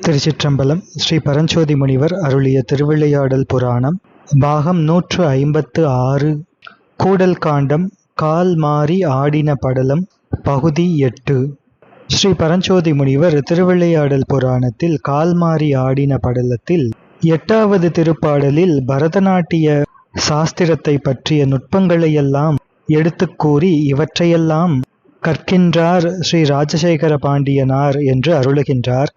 திருச்சிற்றம்பலம். ஸ்ரீ பரஞ்சோதி முனிவர் அருளிய திருவிளையாடல் புராணம் பாகம் 156 கூடல் காண்டம் கால் மாறி ஆடின படலம் பகுதி 8. ஸ்ரீ பரஞ்சோதி முனிவர் திருவிளையாடல் புராணத்தில் கால் மாறி ஆடின படலத்தில் 8வது திருப்பாடலில் பரதநாட்டிய சாஸ்திரத்தை பற்றிய நுட்பங்களையெல்லாம் எடுத்துக் கூறி இவற்றையெல்லாம் கற்கின்றார் ஸ்ரீ ராஜசேகர பாண்டியனார் என்று அருளுகின்றார்.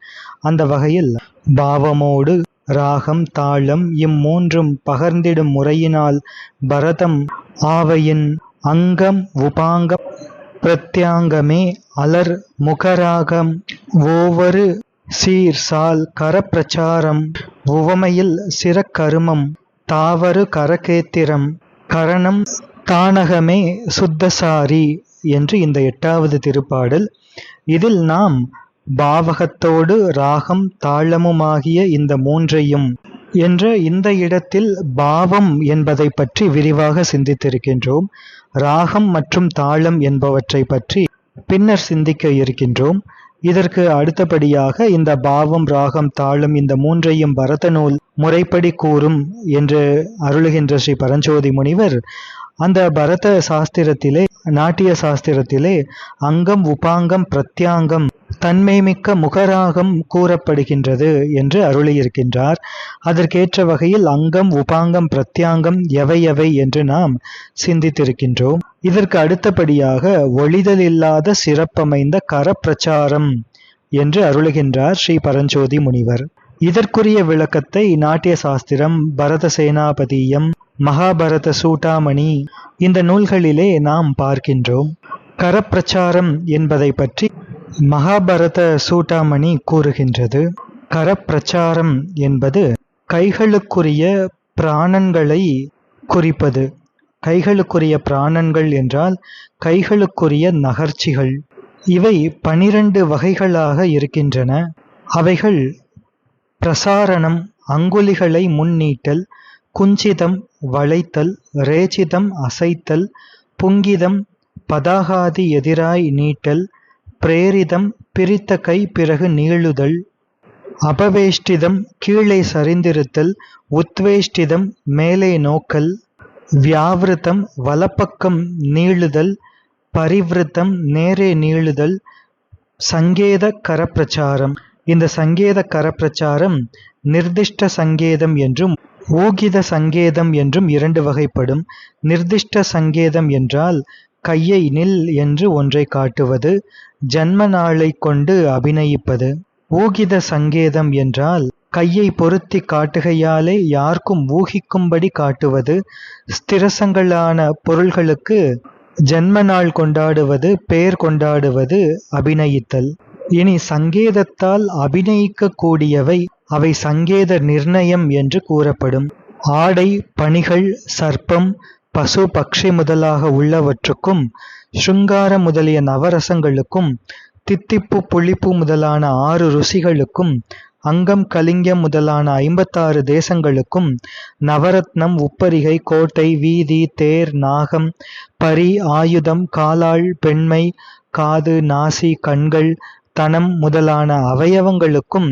அந்த வகையில் பாவமோடு ராகம் தாளம் இம்மூன்றும் பகர்ந்திடும் முறையினால் பரதம் ஆவையின் அங்கம் உபாங்கம் பிரத்யாங்கமே அலர் முகராகம் ஒவ்வொரு சீர் சால் கரப்பிரச்சாரம் உவமையில் சிறக்கருமம் தாவரு கரகேத்திரம் கரணம் தானகமே சுத்தசாரி என்று இந்த 8வது திருப்பாடல். இதில் நாம் பாவகத்தோடு ராகம் தாளமுமாகிய இந்த மூன்றையும் என்ற இந்த இடத்தில் பாவம் என்பதை பற்றி விரிவாக சிந்தித்திருக்கின்றோம். ராகம் மற்றும் தாளம் என்பவற்றை பற்றி பின்னர் சிந்திக்க இருக்கின்றோம். இதற்கு அடுத்தபடியாக இந்த பாவம் ராகம் தாளம் இந்த மூன்றையும் பரத நூல் முறைப்படி கூறும் என்று அருளுகின்ற ஸ்ரீ பரஞ்சோதி முனிவர் அந்த பரத சாஸ்திரத்திலே நாட்டிய சாஸ்திரத்திலே அங்கம் உபாங்கம் பிரத்யாங்கம் தன்மைமிக்க முகராகம் கூறப்படுகின்றது என்று அருளியிருக்கின்றார். அதற்கேற்ற வகையில் அங்கம் உபாங்கம் பிரத்யாங்கம் எவை எவை என்று நாம் சிந்தித்திருக்கின்றோம். இதற்கு அடுத்தபடியாக ஒளிதல் இல்லாத சிறப்பமைந்த கரப்பிரச்சாரம் என்று அருளுகின்றார் ஸ்ரீ பரஞ்சோதி முனிவர். இதற்குரிய விளக்கத்தை நாட்டிய சாஸ்திரம், பரத சேனாபதியம், மகாபாரத சூட்டாமணி இந்த நூல்களிலே நாம் பார்க்கின்றோம். கரப்பிரச்சாரம் என்பதை பற்றி மகாபாரத சூட்டாமணி கூறுகின்றது. கரப்பிரச்சாரம் என்பது கைகளுக்குரிய பிராணன்களை குறிப்பது. கைகளுக்குரிய பிராணன்கள் என்றால் கைகளுக்குரிய நகர்ச்சிகள். இவை 12 வகைகளாக இருக்கின்றன. அவைகள் பிரசாரணம், அங்குலிகளை முன்னீட்டல், குஞ்சிதம் வளைத்தல், ரேச்சிதம் அசைத்தல், புங்கிதம் பதாகாதி எதிராய் நீட்டல், பிரேரிதம் பிரித்த கை பிறகு நீளுதல், அபவேஷ்டிதம் கீழே சரிந்திருத்தல், உத்வேஷ்டிதம் மேலே நோக்கல், வியாவிருத்தம் வலப்பக்கம் நீளுதல், பரிவிருத்தம் நேரே நீளுதல், சங்கேத கரப்பிரச்சாரம். இந்த சங்கேத கரப்பிரச்சாரம் நிர்திஷ்ட சங்கேதம் என்றும் ஊகித சங்கேதம் என்றும் 2 வகைப்படும். நிர்திஷ்ட சங்கேதம் என்றால் கையை நில் என்று ஒன்றை காட்டுவது, ஜன்ம நாளை கொண்டு அபிநயிப்பது. ஊகித சங்கேதம் என்றால் கையை பொருத்தி காட்டுகையாலே யாருக்கும் ஊகிக்கும்படி காட்டுவது, ஸ்திரசங்களான பொருள்களுக்கு ஜன்ம நாள் கொண்டாடுவது, பெயர் கொண்டாடுவது அபிநயித்தல். இனி சங்கேதத்தால் அபிநயிக்க கூடியவை அவை சங்கேத நிர்ணயம் என்று கூறப்படும். ஆடை பணிகள் சர்ப்பம் பசு பக்ஷி முதலாக உள்ளவற்றுக்கும், ஸ்ருங்கார முதலிய நவரசங்களுக்கும், தித்திப்பு புளிப்பு முதலான 6 ருசிகளுக்கும், அங்கம் கலிங்கம் முதலான 56 தேசங்களுக்கும், நவரத்னம் உப்பரிகை கோட்டை வீதி தேர் நாகம் பரி ஆயுதம் காலாள் பெண்மை காது நாசி கண்கள் தனம் முதலான அவயவங்களுக்கும்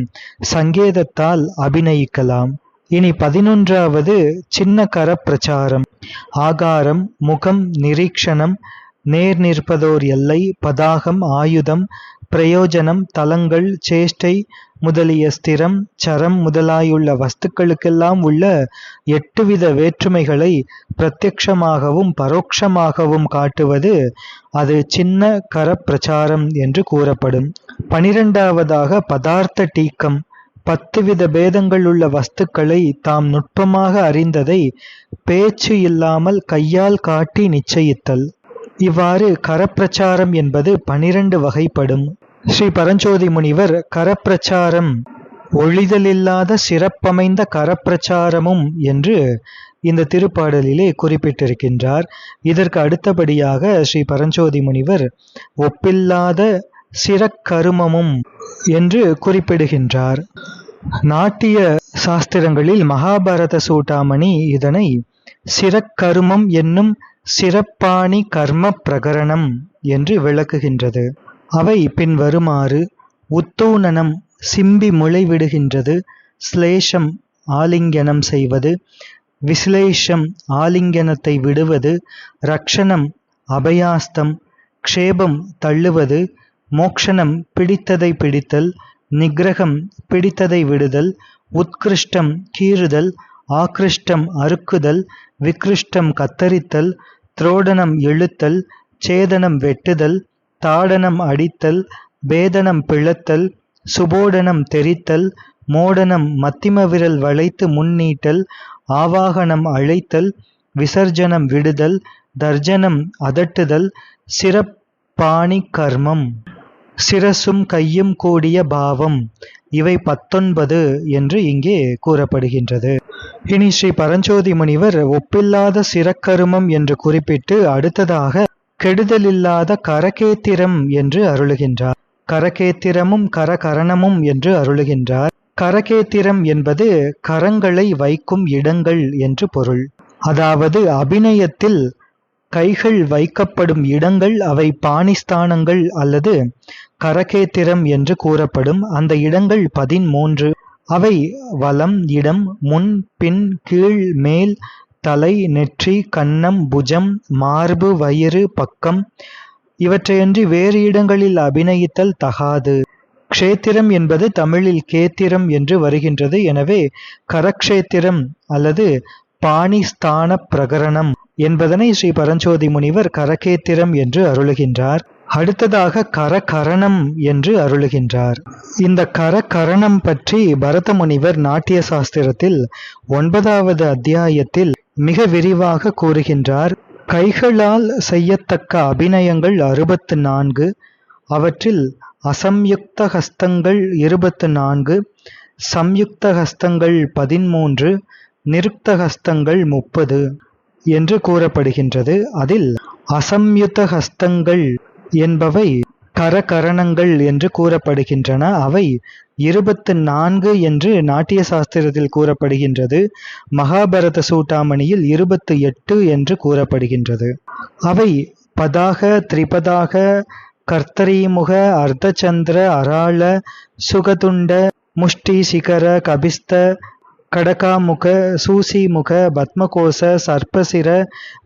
சங்கேதத்தால் அபிநயிக்கலாம். இனி 11வது சின்ன கரப்பிரச்சாரம். ஆகாரம் முகம் நிரீக்ஷணம் நேர் நிற்பதோர் எல்லை பதாகம் ஆயுதம் பிரயோஜனம் தலங்கள் சேஷ்டை முதலிய ஸ்திரம் சரம் முதலாயுள்ள வஸ்துக்களுக்கெல்லாம் உள்ள 8 வித வேற்றுமைகளை பிரத்யக்ஷமாகவும் பரோட்சமாகவும் காட்டுவது அது சின்ன கரப்பிரச்சாரம் என்று கூறப்படும். 12வதாக பதார்த்த டீக்கம். 10 வித பேதங்கள் உள்ள வஸ்துக்களை தாம் நுட்பமாக அறிந்ததை பேச்சு இல்லாமல் கையால் காட்டி நிச்சயித்தல். இவ்வாறு கரப்பிரச்சாரம் என்பது 12 வகைப்படும். ஸ்ரீ பரஞ்சோதி முனிவர் கரப்பிரச்சாரம் ஒளிதலில்லாத சிறப்பமைந்த கரப்பிரச்சாரமும் என்று இந்த திருப்பாடலிலே குறிப்பிட்டிருக்கின்றார். இதற்கு அடுத்தபடியாக ஸ்ரீ பரஞ்சோதி முனிவர் ஒப்பில்லாத சிறக்கருமமும் என்று குறிப்பிடுகின்றார். நாட்டிய சாஸ்திரங்களில் மகாபாரத சூட்டாமணி இதனை சிறக்கருமம் என்னும் சிறப்பாணி கர்ம பிரகரணம் என்று விளக்குகின்றது. அவை பின்வருமாறு: உத்தூனனம் சிம்பி முளைவிடுகின்றது. ஸ்லேஷம் ஆலிங்கனம் செய்வது. விஸ்லேஷம் ஆலிங்கனத்தை விடுவது. ரக்ஷணம் அபயாஸ்தம். க்ஷேபம் தள்ளுவது. மோக்ஷணம் பிடித்ததை பிடித்தல். நிகிரகம் பிடித்ததை விடுதல். உத்கிருஷ்டம் கீறுதல். ஆக்ருஷ்டம் அறுக்குதல். விக்ருஷ்டம் கத்தரித்தல். திரோடனம் இழுத்தல். சேதனம் வெட்டுதல். தாடனம் அடித்தல். பேதனம் பிளத்தல். சுபோடனம் தெரித்தல். மோடனம் மத்திம விரல் வளைத்து முன்னீட்டல். ஆவாகனம் அழைத்தல். விசர்ஜனம் விடுதல். தர்ஜனம் அதட்டுதல். சிரப்பாணி கர்மம் சிரசும் கையும் கூடிய பாவம். இவை 19 என்று இங்கே கூறப்படுகின்றது. இனி ஸ்ரீ பரஞ்சோதி முனிவர் ஒப்பில்லாத சிரக்கருமம் என்று குறிப்பிட்டு அடுத்ததாக கெடுதலில்லாத கரகேத்திரம் என்று அருளுகின்றார். கரகேத்திரமும் கரகரணமும் என்று அருளுகின்றார். கரகேத்திரம் என்பது கரங்களை வைக்கும் இடங்கள் என்று பொருள். அதாவது அபிநயத்தில் கைகள் வைக்கப்படும் இடங்கள் அவை பாணிஸ்தானங்கள் அல்லது கரகேத்திரம் என்று கூறப்படும். அந்த இடங்கள் 13. அவை வலம், இடம், முன், பின், கீழ், மேல், தலை, நெற்றி, கன்னம், புஜம், மார்பு, வயிறு, பக்கம். இவற்றையன்றி வேறு இடங்களில் அபிநயித்தல் தகாது. க்ஷேத்திரம் என்பது தமிழில் கேத்திரம் என்று வருகின்றது. எனவே கரக்ஷேத்திரம் அல்லது பாணிஸ்தான பிரகரணம் என்பதனை ஸ்ரீ பரஞ்சோதி முனிவர் கரகேத்திரம் என்று அருளுகின்றார். அடுத்ததாக கரகரணம் என்று அருளுகின்றார். இந்த கரகரணம் பற்றி பரத முனிவர் நாட்டிய சாஸ்திரத்தில் 9வது அத்தியாயத்தில் மிக விரிவாக கூறுகின்றார். கைகளால் செய்யத்தக்க அபிநயங்கள் 64. அவற்றில் அசம்யுக்த ஹஸ்தங்கள் 24, சம்யுக்த ஹஸ்தங்கள் 13, நிருக்த ஹஸ்தங்கள் 30 என்று கூறப்படுகின்றது. அதில் அசம்யுத ஹஸ்தங்கள் என்பவை கரகரணங்கள் என்று கூறப்படுகின்றன. அவை 24 என்று நாட்டிய சாஸ்திரத்தில் கூறப்படுகின்றது. மகாபாரத சூட்டாமணியில் 28 என்று கூறப்படுகின்றது. அவை பதாக, திரிபதாக, கர்த்தரீமுக, அர்த்தச்சந்திர, அராள, சுகதுண்ட, முஷ்டி, சிகர, கபிஸ்த, கடகாமுக, சூசிமுக, பத்மகோச, சர்ப்பசிர,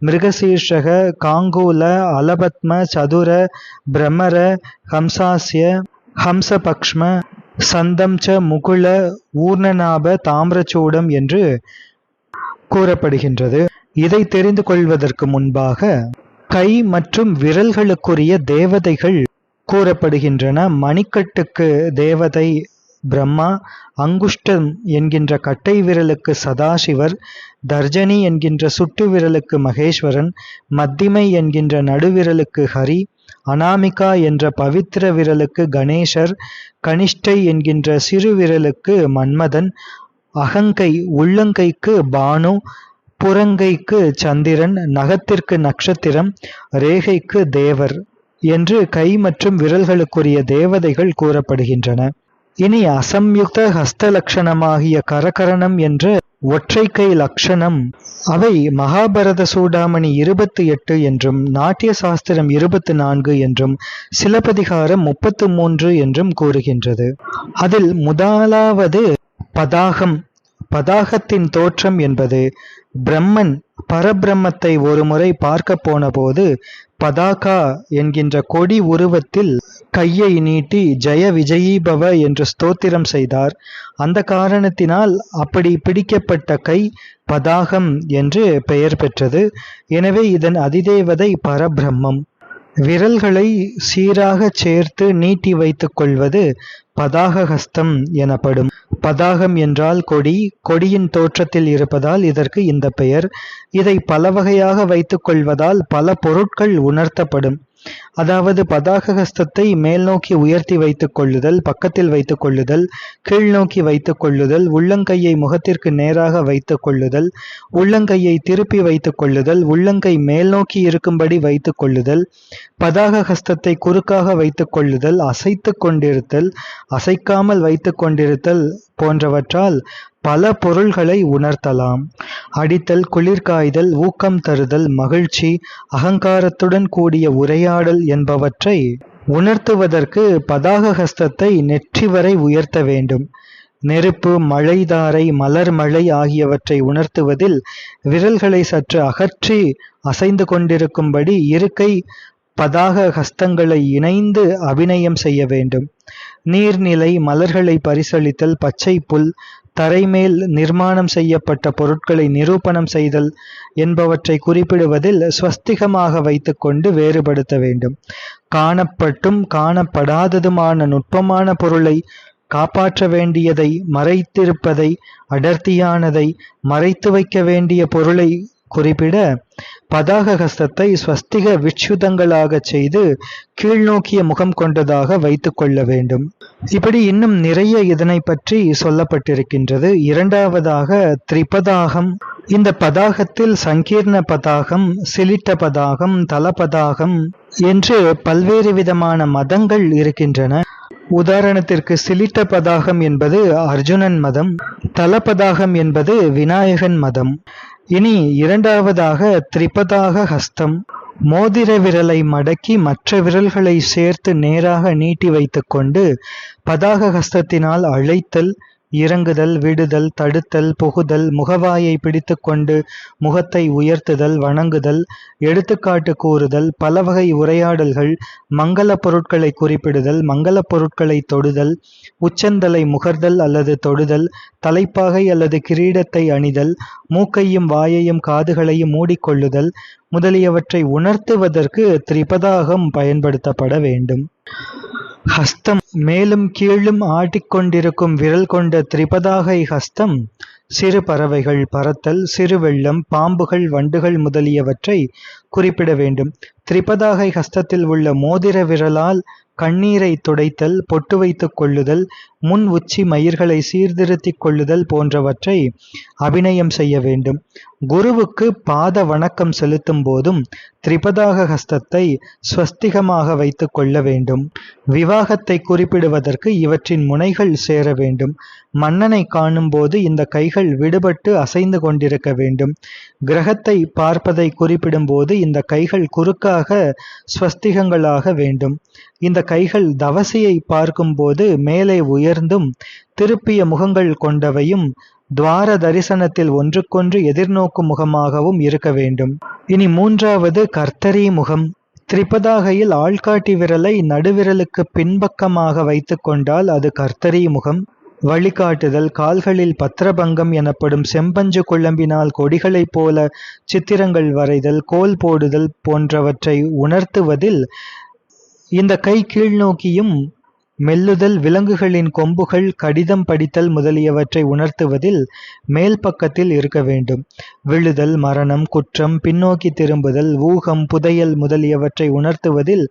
மிருகசீர்ஷக, காங்கூல, அலபத்ம, சதுர, பிரமர, ஹம்சாஸ்ய, ஹம்சபக்ஷ்ம, சந்தம் ச, முகுள, ஊர்ணநாப, தாமிரச்சூடம் என்று கூறப்படுகின்றது. இதை தெரிந்து கொள்வதற்கு முன்பாக கை மற்றும் விரல்களுக்குரிய தேவதைகள் கூறப்படுகின்றன. மணிக்கட்டுக்கு தேவதை பிரம்மா, அங்குஷ்டம் என்கின்ற கட்டை விரலுக்கு சதாசிவர், தர்ஜனி என்கின்ற சுட்டு விரலுக்கு மகேஸ்வரன், மத்திமை என்கின்ற நடுவிரலுக்கு ஹரி, அனாமிகா என்ற பவித்திர விரலுக்கு கணேசர், கனிஷ்டை என்கின்ற சிறு விரலுக்கு மன்மதன், அகங்கை உள்ளங்கைக்கு பானு, புறங்கைக்கு சந்திரன், நகத்திற்கு நட்சத்திரம், ரேகைக்கு தேவர் என்று கை மற்றும் விரல்களுக்குரிய தேவதைகள் கூறப்படுகின்றன. இனி அசம்யுக்த ஹஸ்த லட்சணமாகிய கரகரணம் என்ற ஒற்றைக்கை லட்சணம் அவை மகாபாரத சூடாமணி 28 என்றும் நாட்டிய சாஸ்திரம் 24 என்றும் சிலப்பதிகாரம் 33 என்றும் கூறுகின்றது. அதில் முதலாவது பதாகம். பதாகத்தின் தோற்றம் என்பது பிரம்மன் பரபிரம்மத்தை ஒரு முறை பார்க்க போன போது பதாகா என்கின்ற கொடி உருவத்தில் கையை நீட்டி ஜெய விஜயீபவ என்று ஸ்தோத்திரம் செய்தார். அந்த காரணத்தினால் அப்படி பிடிக்கப்பட்ட கை பதாகம் என்று பெயர் பெற்றது. எனவே இதன் அதிதேவதை பரபிரம்மம். விரல்களை சீராக சேர்த்து நீட்டி வைத்துக் கொள்வது பதாகஹஸ்தம் எனப்படும். பதாகம் என்றால் கொடி, கொடியின் தோற்றத்தில் இருப்பதால் இதற்கு இந்த பெயர். இதை பல வகையாக வைத்துக் கொள்வதால் பல பொருட்கள் உணர்த்தப்படும். அதாவது பதாகஹஸ்தத்தை மேல் நோக்கி உயர்த்தி வைத்துக் கொள்ளுதல், பக்கத்தில் வைத்துக் கொள்ளுதல், கீழ் நோக்கி வைத்துக் கொள்ளுதல், உள்ளங்கையை முகத்திற்கு நேராக வைத்துக் கொள்ளுதல், உள்ளங்கையை திருப்பி வைத்துக் கொள்ளுதல், உள்ளங்கை மேல் நோக்கி இருக்கும்படி வைத்துக் கொள்ளுதல், பதாகஹஸ்தத்தை குறுக்காக வைத்துக் கொள்ளுதல், அசைத்து கொண்டிருத்தல், அசைக்காமல் வைத்துக் கொண்டிருத்தல் போன்றவற்றால் பல பொருள்களை உணர்த்தலாம். அடித்தல், குளிர்காய்தல், ஊக்கம் தருதல், மகிழ்ச்சி, அகங்காரத்துடன் கூடிய உரையாடல் என்பவற்றை உணர்த்துவதற்கு பதாக ஹஸ்தத்தை நெற்றி வரை உயர்த்த வேண்டும். நெருப்பு, மழைதாரை, மலர் மழை ஆகியவற்றை உணர்த்துவதில் விரல்களை சற்று அகற்றி அசைந்து கொண்டிருக்கும்படி இருக்கை பதாக ஹஸ்தங்களை இணைந்து அபிநயம் செய்ய வேண்டும். நீர்நிலை, மலர்களை பரிசளித்தல், பச்சை புல், தரைமேல் நிர்மாணம் செய்யப்பட்ட பொருட்களை நிரூபணம் செய்தல் என்பவற்றை குறிப்பிடுவதில் ஸ்வஸ்திகமாக வைத்துக்கொண்டு வேறுபடுத்த வேண்டும். காணப்பட்டும் காணப்படாததுமான நுட்பமான பொருளை, காப்பாற்ற வேண்டியதை, மறைத்திருப்பதை, அடர்த்தியானதை, மறைத்து வைக்க வேண்டிய பொருளை குறிப்பிட பதாக ஹஸ்தத்தை ஸ்வஸ்திக விட்சுதங்களாக செய்து கீழ்நோக்கிய முகம் கொண்டதாக வைத்துக் கொள்ள வேண்டும். இப்படி இன்னும் நிறைய இதனை பற்றி சொல்லப்பட்டிருக்கின்றது. இரண்டாவதாக திரிபதாகம். இந்த பதாகத்தில் சங்கீர்ண பதாகம், சிலிட்ட பதாகம், தலபதாகம் என்று பல்வேறு விதமான மதங்கள் இருக்கின்றன. உதாரணத்திற்கு சிலிட்ட பதாகம் என்பது அர்ஜுனன் மதம், தலபதாகம் என்பது விநாயகன் மதம். இனி இரண்டாவதாக திரிபதாக ஹஸ்தம். மோதிர விரலை மடக்கி மற்ற விரல்களை சேர்த்து நேராக நீட்டி வைத்துக்கொண்டு பதாக ஹஸ்தத்தினால் அழைத்தல், இறங்குதல், விடுதல், தடுத்தல், புகுதல், முகவாயை பிடித்துக்கொண்டு முகத்தை உயர்த்துதல், வணங்குதல், எடுத்துக்காட்டு கூறுதல், பலவகை உரையாடல்கள், மங்கள பொருட்களை குறிப்பிடுதல், மங்கள பொருட்களை தொடுதல், உச்சந்தலை முகர்தல் அல்லது தொடுதல், தலைப்பாகை அல்லது கிரீடத்தை அணிதல், மூக்கையும் வாயையும் காதுகளையும் மூடிக்கொள்ளுதல் முதலியவற்றை உணர்த்துவதற்கு திரிபதாகம் பயன்படுத்தப்பட வேண்டும். ஹஸ்தம் மேலும் கீழும் ஆட்டிக்கொண்டிருக்கும் விரல் கொண்ட திரிபதாகை ஹஸ்தம் சிறு பறவைகள் பறத்தல், சிறு வெள்ளம், பாம்புகள், வண்டுகள் முதலியவற்றை குறிப்பிட வேண்டும். திரிபதாகை ஹஸ்தத்தில் உள்ள மோதிர விரலால் கண்ணீரை துடைத்தல், பொட்டு வைத்துக் கொள்ளுதல், முன் உச்சி மயிர்களை சீர்திருத்திக் கொள்ளுதல் போன்றவற்றை அபிநயம் செய்ய வேண்டும். குருவுக்கு பாத வணக்கம் செலுத்தும் போதும் திரிபதாக ஹஸ்தத்தை ஸ்வஸ்திகமாக வைத்துக் கொள்ள வேண்டும். விவாகத்தை குறிப்பிடுவதற்கு இவற்றின் முனைகள் சேர வேண்டும். மன்னனை காணும் போது இந்த கைகள் விடுபட்டு அசைந்து கொண்டிருக்க வேண்டும். கிரகத்தை பார்ப்பதை குறிப்பிடும் போது இந்த கைகள் குறுக்காக ஸ்வஸ்திகங்களாக வேண்டும். இந்த கைகள் தவசியை பார்க்கும்போது மேலே உயர்ந்தும் திருப்பிய முகங்கள் கொண்டவையும் துவார தரிசனத்தில் ஒன்றுக்கொன்று எதிர்நோக்கும் முகமாகவும் இருக்க வேண்டும். இனி மூன்றாவது கர்த்தரி முகம். திரிபதாகையில் ஆள்காட்டி விரலை நடுவிரலுக்கு பின்பக்கமாக வைத்து கொண்டால் அது கர்த்தரி முகம். வழிகாட்டுதல், கால்களில் பத்திரபங்கம் எனப்படும் செம்பஞ்சு குழம்பினால் கொடிகளைப் போல சித்திரங்கள் வரைதல், கோல் போடுதல் போன்றவற்றை உணர்த்துவதில் இந்த கை கீழ்நோக்கியும் மெல்லுதல், விலங்குகளின் கொம்புகள், கடிதம் படித்தல் முதலியவற்றை உணர்த்துவதில் மேல் பக்கத்தில் இருக்க வேண்டும். விழுதல், மரணம், குற்றம், பின்னோக்கி திரும்புதல், ஊகம், புதையல் முதலியவற்றை உணர்த்துவதில்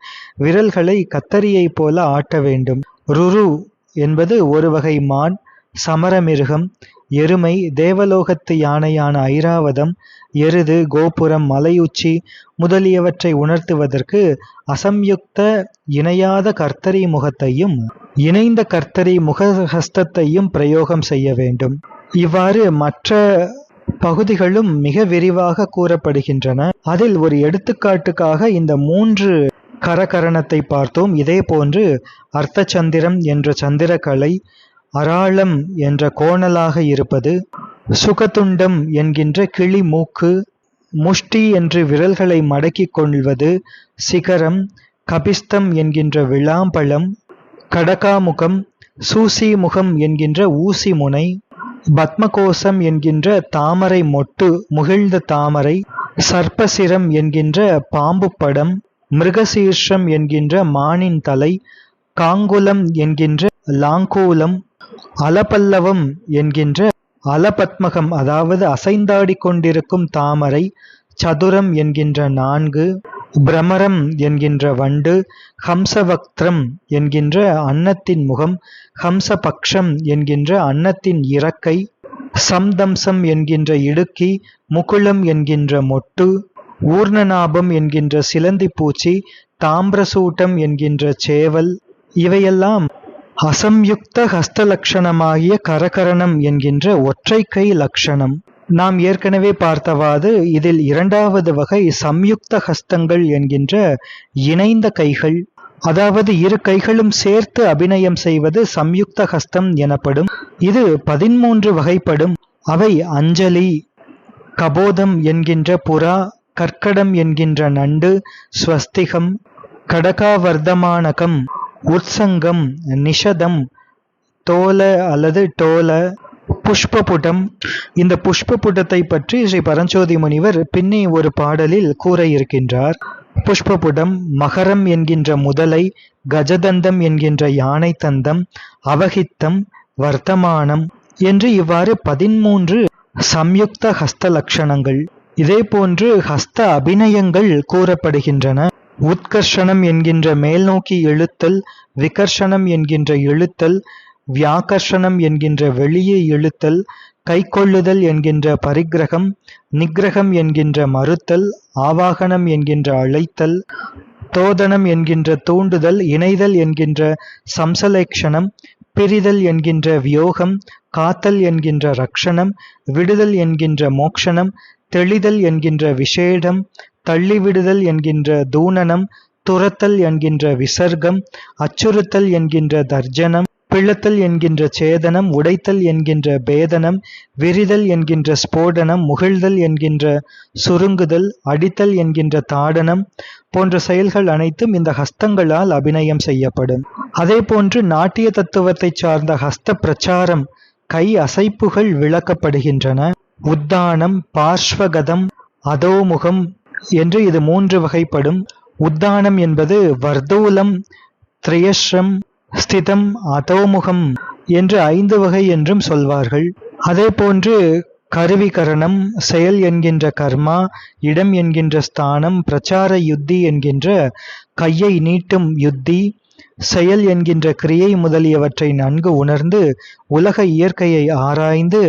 விரல்களை கத்தரியைப் போல ஆட்ட வேண்டும். ருரு என்பது ஒரு வகை மான், சமரமிருகம், எருமை, தேவலோகத்து யானையான ஐராவதம், எருது, கோபுரம், மலையுச்சி முதலியவற்றை உணர்த்துவதற்கு அசம்யுக்த இணையாத கர்த்தரி முகத்தையும் இணைந்த கர்த்தரி முகஹஸ்தத்தையும் பிரயோகம் செய்ய வேண்டும். இவ்வாறு மற்ற பகுதிகளும் மிக விரிவாக கூறப்படுகின்றன. அதில் ஒரு எடுத்துக்காட்டுக்காக இந்த 3 கரகரணத்தை பார்த்தோம். இதே போன்று அர்த்தச்சந்திரம் என்ற சந்திரக்கலை, அராளம் என்ற கோணலாக இருப்பது, சுகதுண்டம் என்கின்ற கிளி மூக்கு, முஷ்டி என்று விரல்களை மடக்கிக் கொள்வது, சிகரம், கபிஸ்தம் என்கின்ற விளாம்பழம், கடகாமுகம், சூசி முகம் என்கின்ற ஊசி முனை, பத்மகோசம் என்கின்ற தாமரை மொட்டு முகிழ்ந்த தாமரை, சர்ப்பசிரம் என்கின்ற பாம்பு படம், மிருகசீர்ஷம் என்கின்ற மானின் தலை, காங்குலம் என்கின்ற லாங்கூலம், அலபல்லவம் என்கின்ற அலபத்மகம் அதாவது அசைந்தாடி கொண்டிருக்கும் தாமரை, சதுரம் என்கின்ற 4, பிரமரம் என்கின்ற வண்டு, ஹம்சவக்திரம் என்கின்ற அன்னத்தின் முகம், ஹம்சபக்ஷம் என்கின்ற அன்னத்தின் இறக்கை, சம்தம்சம் என்கின்ற இடுக்கி, முகுளம் என்கின்ற மொட்டு, ஊர்ணநாபம் என்கின்ற சிலந்தி பூச்சி, தாம்பிரசூட்டம் என்கின்ற சேவல் இவையெல்லாம் அசம்யுக்த ஹஸ்த லட்சணமாகிய கரகரணம் என்கின்ற ஒற்றை கை லட்சணம். நாம் ஏற்கனவே பார்த்தவாறு இதில் இரண்டாவது வகை சம்யுக்த ஹஸ்தங்கள் என்கின்ற இணைந்த கைகள். அதாவது இரு கைகளும் சேர்த்து அபிநயம் செய்வது சம்யுக்த ஹஸ்தம் எனப்படும். இது 13 வகைப்படும். அவை அஞ்சலி, கபோதம் என்கின்ற புறா, கர்க்கடம் என்கின்ற நண்டு, ஸ்வஸ்திகம், கடகாவர்தமானகம், உற்சங்கம், நிஷதம், தோல அல்லது டோல, புஷ்பபுடம். இந்த புஷ்பபுடத்தை பற்றி ஸ்ரீ பரஞ்சோதி முனிவர் பின்னே ஒரு பாடலில் கூற இருக்கின்றார். புஷ்பபுடம், மகரம் என்கின்ற முதலை, கஜதந்தம் என்கின்ற யானை தந்தம், அவஹித்தம், வர்த்தமானம் என்று இவ்வாறு 13 சம்யுக்த ஹஸ்த லட்சணங்கள். இதே போன்று ஹஸ்த அபிநயங்கள் கூறப்படுகின்றன. உத்கர்ஷணம் என்கின்ற மேல்நோக்கி இழுத்தல், விகர்ஷணம் என்கின்ற இழுத்தல், வியாகர்ஷணம் என்கின்ற வெளியே இழுத்தல், கைக்கொள்ளுதல் என்கின்ற பரிக்கிரகம், நிக்கிரகம் என்கின்ற மறுத்தல், ஆவாகனம் என்கின்ற அழைத்தல், தோதனம் என்கின்ற தூண்டுதல், இணைதல் என்கின்ற சம்சலேக்ஷணம், பிரிதல் என்கின்ற வியோகம், காத்தல் என்கின்ற ரக்ஷணம், விடுதல் என்கின்ற மோக்ஷணம், தெளிதல் என்கின்ற விஷேடம், தள்ளிவிடுதல் என்கின்ற தூணனம், துரத்தல் என்கின்ற விசர்க்கம், அச்சுறுத்தல் என்கின்ற தர்ஜனம், பிளத்தல் என்கின்ற சேதனம், உடைத்தல் என்கின்ற பேதனம், விரிதல் என்கின்ற ஸ்போடனம், முகிழ்தல் என்கின்ற சுருங்குதல், அடித்தல் என்கின்ற தாடனம் போன்ற செயல்கள் அனைத்தும் இந்த ஹஸ்தங்களால் அபிநயம் செய்யப்படும். அதே போன்று நாட்டிய தத்துவத்தை சார்ந்த ஹஸ்த பிரச்சாரம், கை அசைப்புகள் விளக்கப்படுகின்றன. உத்தானம், பார்ஷ்வகதம், அதோமுகம் என்று இது 3 வகைப்படும். உத்தானம் என்பது வர்தூலம், திரியஸ்ரம், ஸ்திதம், அதோமுகம் என்று 5 வகை என்றும் சொல்வார்கள். அதே போன்று கருவிகரணம், செயல் என்கின்ற கர்மா, இடம் என்கின்ற ஸ்தானம், பிரச்சார யுத்தி என்கின்ற கையை நீட்டும் யுத்தி, செயல் என்கின்ற கிரியை முதலியவற்றை நன்கு உணர்ந்து உலக இயற்கையை ஆராய்ந்து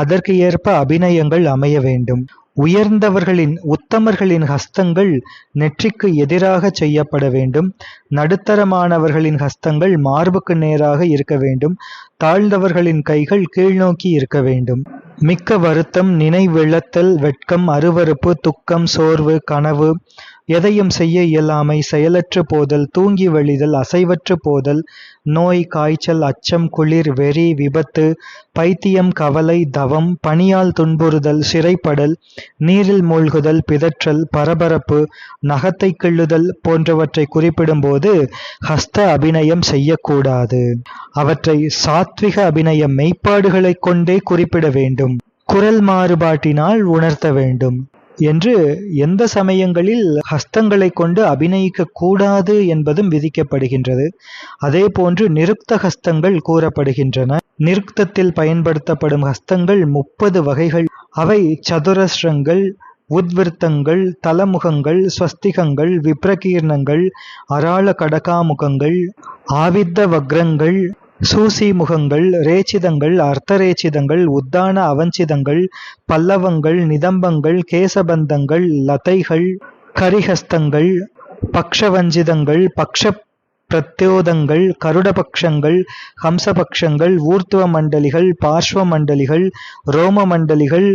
அதற்கு ஏற்ப அபிநயங்கள் அமைய வேண்டும். உயர்ந்தவர்களின் உத்தமர்களின் ஹஸ்தங்கள் நெற்றிக்கு எதிராக செய்யப்பட வேண்டும். நடுத்தரமானவர்களின் ஹஸ்தங்கள் மார்புக்கு நேராக இருக்க வேண்டும். தாழ்ந்தவர்களின் கைகள் கீழ்நோக்கி இருக்க வேண்டும். மிக்க வருத்தம், நினைவிழத்தல், வெட்கம், அருவருப்பு, துக்கம், சோர்வு, கனவு, எதையும் செய்ய இயலாமை, செயலற்று போதல், தூங்கி வழிதல், அசைவற்று போதல், நோய், காய்ச்சல், அச்சம், குளிர், வெறி, விபத்து, பைத்தியம், கவலை, தவம், பணியால் துன்புறுதல், சிறைப்படல், நீரில் மூழ்குதல், பிதற்றல், பரபரப்பு, நகத்தை கிள்ளுதல் போன்றவற்றை குறிப்பிடும்போது ஹஸ்த அபிநயம் செய்யக்கூடாது. அவற்றை சாத்விக அபிநயம் மெய்ப்பாடுகளைக் கொண்டே குறிப்பிட வேண்டும். குரல் மாறுபாட்டினால் உணர்த்த வேண்டும் என்று எந்த சமயங்களில் ஹஸ்தங்களை கொண்டு அபிநயிக்க கூடாது என்பதும் விதிக்கப்படுகின்றது. அதே போன்று நிருக்த ஹஸ்தங்கள் கூறப்படுகின்றன. நிருக்தத்தில் பயன்படுத்தப்படும் ஹஸ்தங்கள் 30 வகைகள். அவை சதுரஸ்ரங்கள், உத்விருத்தங்கள், தலமுகங்கள், ஸ்வஸ்திகங்கள், விப்ரகீர்ணங்கள், அராள கடகாமுகங்கள், ஆவித்த வக்ரங்கள், சூசி முகங்கள், ரேச்சிதங்கள், அர்த்தரேச்சிதங்கள், உத்தான அவஞ்சிதங்கள், பல்லவங்கள், நிதம்பங்கள், கேசபந்தங்கள், லதைகள், கரிஹஸ்தங்கள், பக்ஷவஞ்சிதங்கள், பக்ஷ பிரத்யோதங்கள், கருடபக்ஷங்கள், ஹம்சபக்ஷங்கள், ஊர்த்துவ மண்டலிகள், பார்ஷ்வ மண்டலிகள், ரோம மண்டலிகள்,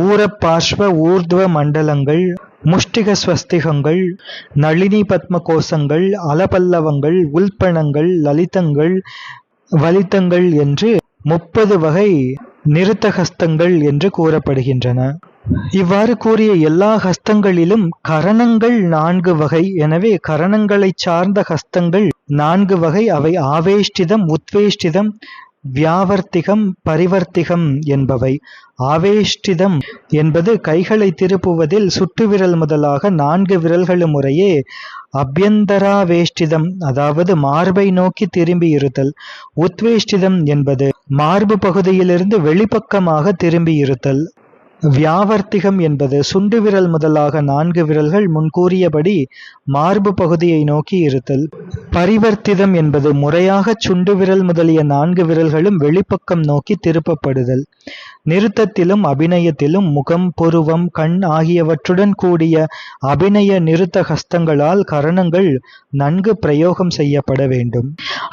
ஊர பார்ஷ்வ ஊர்துவ மண்டலங்கள், முஷ்டிக ஸ்வஸ்திகங்கள், நளினி பத்ம கோசங்கள், அலபல்லவங்கள், உல்பணங்கள், லலிதங்கள், வலித்தங்கள் என்று 30 வகை நிருத்த ஹஸ்தங்கள் என்று கூறப்படுகின்றன. இவ்வாறு கூறிய எல்லா ஹஸ்தங்களிலும் கரணங்கள் 4 வகை. எனவே கரணங்களை சார்ந்த ஹஸ்தங்கள் 4 வகை. அவை ஆவேஷ்டிதம், உத்வேஷ்டிதம், வியாவர்த்திகம், பரிவர்த்திகம் என்பவை. ஆவேஷ்டிதம் என்பது கைகளை திருப்புவதில் சுட்டு விரல் முதலாக 4 விரல்களும் முறையே அபியந்தராவேஷ்டிதம், அதாவது மார்பை நோக்கி திரும்பி இருத்தல். உத்வேஷ்டிதம் என்பது மார்பு பகுதியிலிருந்து வெளிப்பக்கமாக திரும்பி இருத்தல். வியாவர்த்திகம் என்பது சுண்டு விரல் முதலாக 4 விரல்கள் முன்கூறியபடி மார்பு பகுதியை நோக்கி இருத்தல். பரிவர்த்திதம் என்பது முறையாக சுண்டு விரல் முதலிய 4 விரல்களும் வெளிப்பக்கம் நோக்கி திருப்பப்படுதல். நிருத்தத்திலும் அபிநயத்திலும் முகம், புருவம், கண் ஆகியவற்றுடன் கூடிய அபிநய நிருத்த ஹஸ்தங்களால் கரணங்கள் நன்கு பிரயோகம் செய்யப்பட வேண்டும்.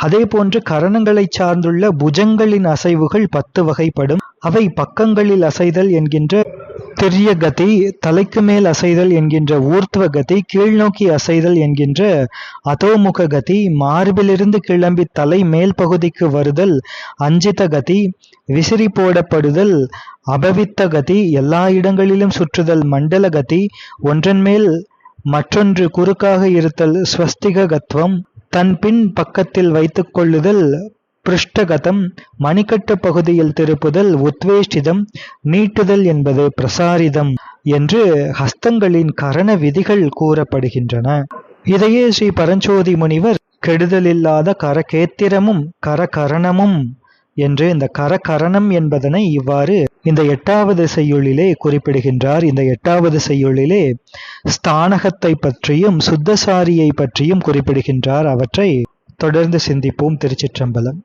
அதே போன்று கரணங்களை சார்ந்துள்ள புஜங்களின் அசைவுகள் 10 வகைப்படும். அவை பக்கங்களில் அசைதல் என்கின்ற திரிய கதி தலைக்கு மேல் அசைதல் என்கின்ற ஊர்த்வ கதி, கீழ்நோக்கி அசைதல் என்கின்ற அதோமுக கதி, மார்பிலிருந்து கிளம்பி தலை மேல் பகுதிக்கு வருதல் அஞ்சித கதி, விசிறி போடப்படுதல் அபவித்த கதி, எல்லா இடங்களிலும் சுற்றுதல் மண்டல கதி, ஒன்றன் மேல் மற்றொன்று குறுக்காக இருத்தல் ஸ்வஸ்திக கத்வம், தன் பின் பக்கத்தில் வைத்துக் கொள்ளுதல் பிருஷ்டகதம், மணிக்கட்டு பகுதியில் திருப்புதல் உத்வேஷ்டிதம், நீட்டுதல் என்பது பிரசாரிதம் என்று ஹஸ்தங்களின் கரண விதிகள் கூறப்படுகின்றன. இதையே ஸ்ரீ பரஞ்சோதி முனிவர் கெடுதலில்லாத கரகேத்திரமும் கரகரணமும் என்று இந்த கரகரணம் என்பதனை இவ்வாறு இந்த 8வது செய்யுளிலே குறிப்பிடுகின்றார். இந்த 8வது செய்யுளிலே ஸ்தானகத்தை பற்றியும் சுத்தசாரியை பற்றியும் குறிப்பிடுகின்றார். அவற்றை தொடர்ந்து சிந்திப்போம். திருச்சிற்றம்பலம்.